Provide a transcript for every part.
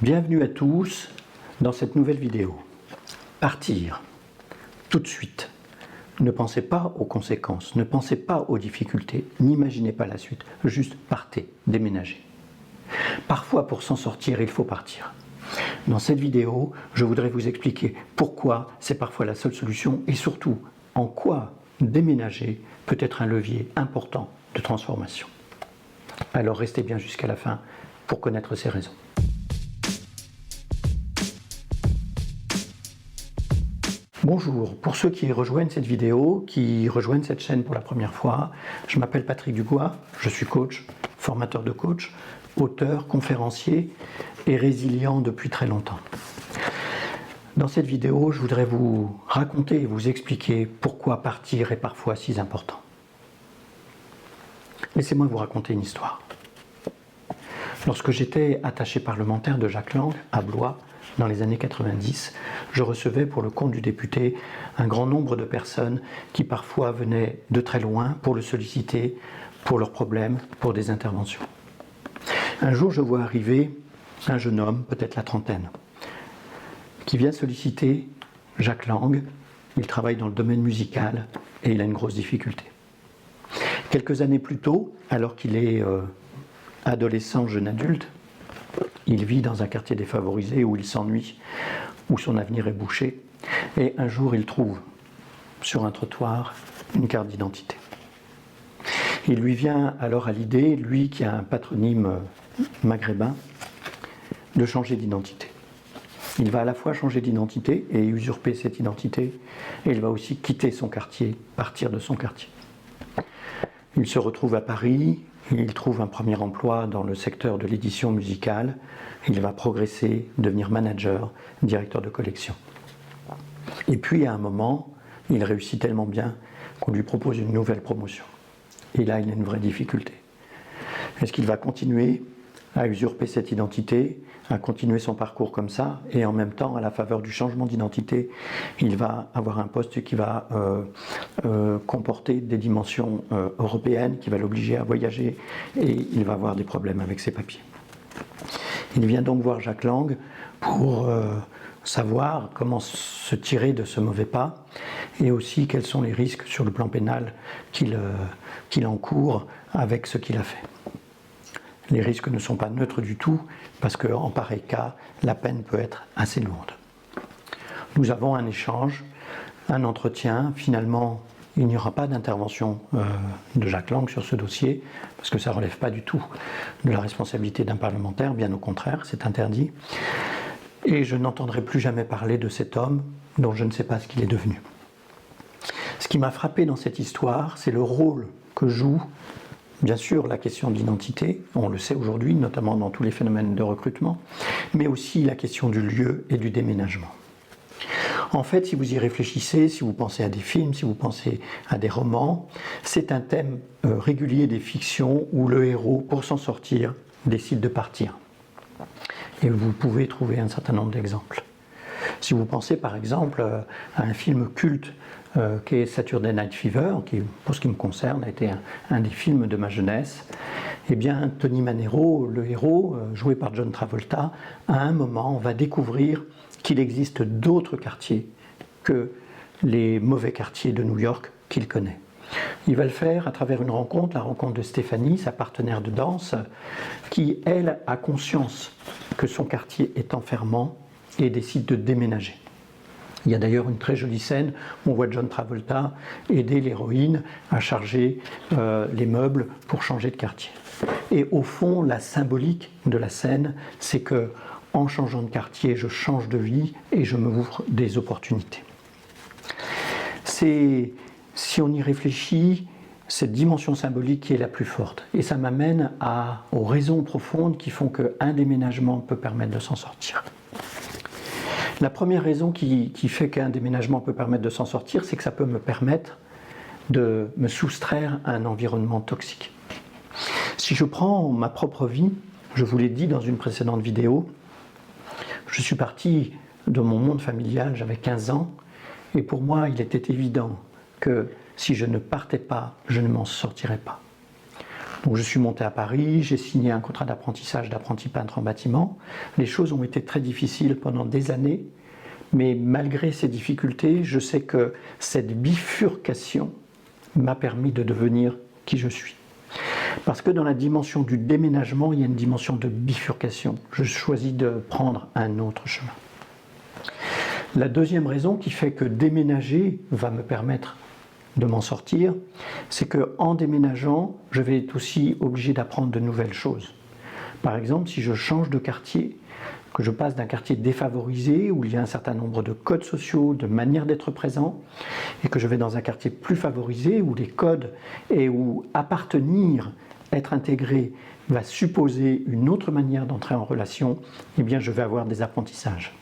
Bienvenue à tous dans cette nouvelle vidéo. Partir, tout de suite. Ne pensez pas aux conséquences, ne pensez pas aux difficultés, n'imaginez pas la suite, juste partez, déménagez. Parfois pour s'en sortir, il faut partir. Dans cette vidéo, je voudrais vous expliquer pourquoi c'est parfois la seule solution et surtout en quoi déménager peut être un levier important de transformation. Alors restez bien jusqu'à la fin pour connaître ces raisons. Bonjour, pour ceux qui rejoignent cette vidéo, qui rejoignent cette chaîne pour la première fois, je m'appelle Patrick Dugois, je suis coach, formateur de coach, auteur, conférencier et résilient depuis très longtemps. Dans cette vidéo, je voudrais vous raconter et vous expliquer pourquoi partir est parfois si important. Laissez-moi vous raconter une histoire. Lorsque j'étais attaché parlementaire de Jack Lang à Blois, dans les années 90, je recevais pour le compte du député un grand nombre de personnes qui parfois venaient de très loin pour le solliciter, pour leurs problèmes, pour des interventions. Un jour, je vois arriver un jeune homme, peut-être la trentaine, qui vient solliciter Jack Lang. Il travaille dans le domaine musical et il a une grosse difficulté. Quelques années plus tôt, alors qu'il est adolescent, jeune adulte, il vit dans un quartier défavorisé où il s'ennuie, où son avenir est bouché. Et un jour, il trouve sur un trottoir une carte d'identité. Il lui vient alors à l'idée, lui qui a un patronyme maghrébin, de changer d'identité. Il va à la fois changer d'identité et usurper cette identité, et il va aussi quitter son quartier, partir de son quartier. Il se retrouve à Paris, il trouve un premier emploi dans le secteur de l'édition musicale, il va progresser, devenir manager, directeur de collection. Et puis à un moment, il réussit tellement bien qu'on lui propose une nouvelle promotion. Et là, il a une vraie difficulté. Est-ce qu'il va continuer à usurper cette identité, à continuer son parcours comme ça, et en même temps, à la faveur du changement d'identité, il va avoir un poste qui va comporter des dimensions européennes, qui va l'obliger à voyager, et il va avoir des problèmes avec ses papiers. Il vient donc voir Jack Lang pour savoir comment se tirer de ce mauvais pas, et aussi quels sont les risques sur le plan pénal qu'il encourt avec ce qu'il a fait. Les risques ne sont pas neutres du tout, parce qu'en pareil cas, la peine peut être assez lourde. Nous avons un échange, un entretien. Finalement, il n'y aura pas d'intervention de Jack Lang sur ce dossier, parce que ça ne relève pas du tout de la responsabilité d'un parlementaire, bien au contraire, c'est interdit. Et je n'entendrai plus jamais parler de cet homme dont je ne sais pas ce qu'il est devenu. Ce qui m'a frappé dans cette histoire, c'est le rôle que joue bien sûr la question de l'identité, on le sait aujourd'hui, notamment dans tous les phénomènes de recrutement, mais aussi la question du lieu et du déménagement. En fait, si vous y réfléchissez, si vous pensez à des films, si vous pensez à des romans, c'est un thème régulier des fictions où le héros, pour s'en sortir, décide de partir. Et vous pouvez trouver un certain nombre d'exemples. Si vous pensez par exemple à un film culte qui est Saturday Night Fever, qui, pour ce qui me concerne, a été un des films de ma jeunesse, eh bien, Tony Manero, le héros, joué par John Travolta, à un moment va découvrir qu'il existe d'autres quartiers que les mauvais quartiers de New York qu'il connaît. Il va le faire à travers une rencontre, la rencontre de Stéphanie, sa partenaire de danse, qui, elle, a conscience que son quartier est enfermant et décide de déménager. Il y a d'ailleurs une très jolie scène où on voit John Travolta aider l'héroïne à charger les meubles pour changer de quartier. Et au fond, la symbolique de la scène, c'est que en changeant de quartier, je change de vie et je m'ouvre des opportunités. C'est, si on y réfléchit, cette dimension symbolique qui est la plus forte. Et ça m'amène aux raisons profondes qui font qu'un déménagement peut permettre de s'en sortir. La première raison qui fait qu'un déménagement peut permettre de s'en sortir, c'est que ça peut me permettre de me soustraire à un environnement toxique. Si je prends ma propre vie, je vous l'ai dit dans une précédente vidéo, je suis parti de mon monde familial, j'avais 15 ans, et pour moi il était évident que si je ne partais pas, je ne m'en sortirais pas. Donc je suis monté à Paris, j'ai signé un contrat d'apprentissage d'apprenti peintre en bâtiment. Les choses ont été très difficiles pendant des années, mais malgré ces difficultés, je sais que cette bifurcation m'a permis de devenir qui je suis. Parce que dans la dimension du déménagement, il y a une dimension de bifurcation. Je choisis de prendre un autre chemin. La deuxième raison qui fait que déménager va me permettre de m'en sortir, c'est qu'en déménageant, je vais être aussi obligé d'apprendre de nouvelles choses. Par exemple, si je change de quartier, que je passe d'un quartier défavorisé où il y a un certain nombre de codes sociaux, de manières d'être présent, et que je vais dans un quartier plus favorisé où les codes et où appartenir, être intégré, va supposer une autre manière d'entrer en relation, eh bien je vais avoir des apprentissages.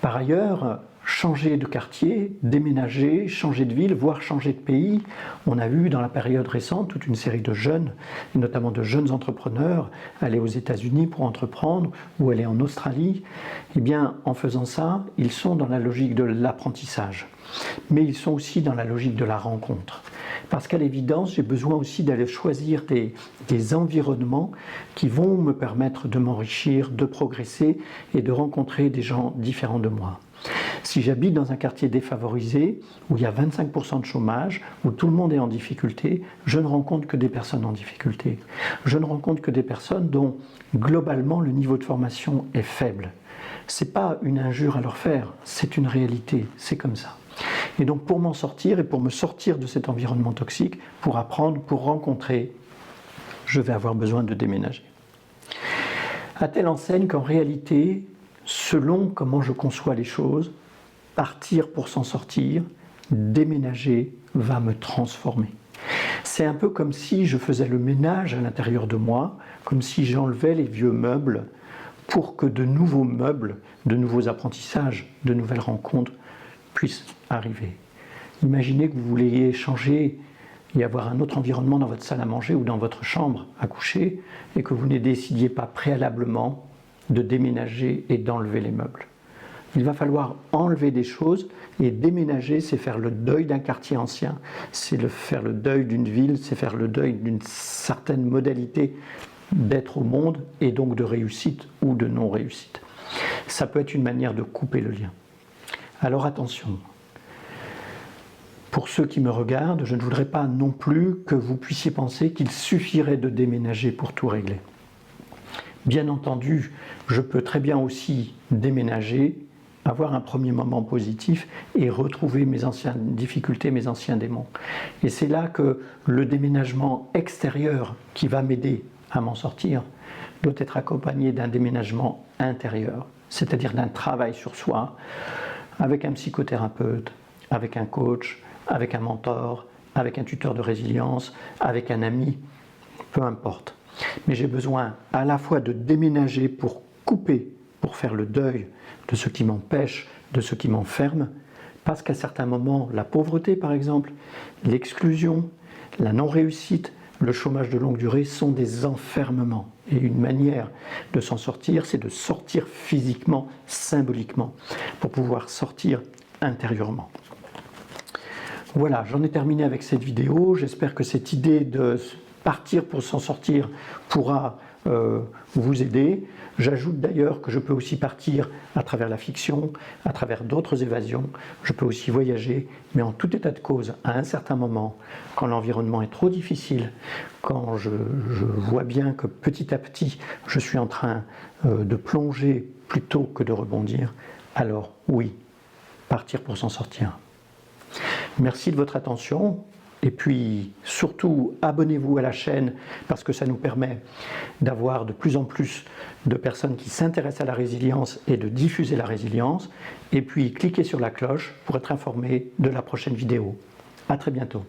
Par ailleurs, changer de quartier, déménager, changer de ville, voire changer de pays. On a vu dans la période récente toute une série de jeunes, et notamment de jeunes entrepreneurs, aller aux États-Unis pour entreprendre ou aller en Australie. Eh bien, en faisant ça, ils sont dans la logique de l'apprentissage, mais ils sont aussi dans la logique de la rencontre. Parce qu'à l'évidence, j'ai besoin aussi d'aller choisir des environnements qui vont me permettre de m'enrichir, de progresser et de rencontrer des gens différents de moi. Si j'habite dans un quartier défavorisé, où il y a 25% de chômage, où tout le monde est en difficulté, je ne rencontre que des personnes en difficulté. Je ne rencontre que des personnes dont, globalement, le niveau de formation est faible. Ce n'est pas une injure à leur faire, c'est une réalité, c'est comme ça. Et donc pour m'en sortir et pour me sortir de cet environnement toxique, pour apprendre, pour rencontrer, je vais avoir besoin de déménager. À telle enseigne qu'en réalité, selon comment je conçois les choses, partir pour s'en sortir, déménager va me transformer. C'est un peu comme si je faisais le ménage à l'intérieur de moi, comme si j'enlevais les vieux meubles pour que de nouveaux meubles, de nouveaux apprentissages, de nouvelles rencontres puissent arriver. Imaginez que vous vouliez changer et avoir un autre environnement dans votre salle à manger ou dans votre chambre à coucher et que vous ne décidiez pas préalablement de déménager et d'enlever les meubles. Il va falloir enlever des choses et déménager, c'est faire le deuil d'un quartier ancien, c'est faire le deuil d'une ville, c'est faire le deuil d'une certaine modalité d'être au monde et donc de réussite ou de non-réussite. Ça peut être une manière de couper le lien. Alors attention, pour ceux qui me regardent, je ne voudrais pas non plus que vous puissiez penser qu'il suffirait de déménager pour tout régler. Bien entendu, je peux très bien aussi déménager, avoir un premier moment positif et retrouver mes anciennes difficultés, mes anciens démons. Et c'est là que le déménagement extérieur qui va m'aider à m'en sortir doit être accompagné d'un déménagement intérieur, c'est-à-dire d'un travail sur soi, avec un psychothérapeute, avec un coach, avec un mentor, avec un tuteur de résilience, avec un ami, peu importe. Mais j'ai besoin à la fois de déménager pour couper, pour faire le deuil de ce qui m'empêche, de ce qui m'enferme, parce qu'à certains moments, la pauvreté par exemple, l'exclusion, la non-réussite, le chômage de longue durée sont des enfermements. Et une manière de s'en sortir, c'est de sortir physiquement, symboliquement, pour pouvoir sortir intérieurement. Voilà, j'en ai terminé avec cette vidéo. J'espère que cette idée de partir pour s'en sortir pourra vous aider. J'ajoute d'ailleurs que je peux aussi partir à travers la fiction, à travers d'autres évasions. Je peux aussi voyager, mais en tout état de cause, à un certain moment, quand l'environnement est trop difficile, quand je vois bien que petit à petit, je suis en train de plonger plutôt que de rebondir, alors oui, partir pour s'en sortir. Merci de votre attention. Et puis surtout, abonnez-vous à la chaîne parce que ça nous permet d'avoir de plus en plus de personnes qui s'intéressent à la résilience et de diffuser la résilience. Et puis cliquez sur la cloche pour être informé de la prochaine vidéo. À très bientôt.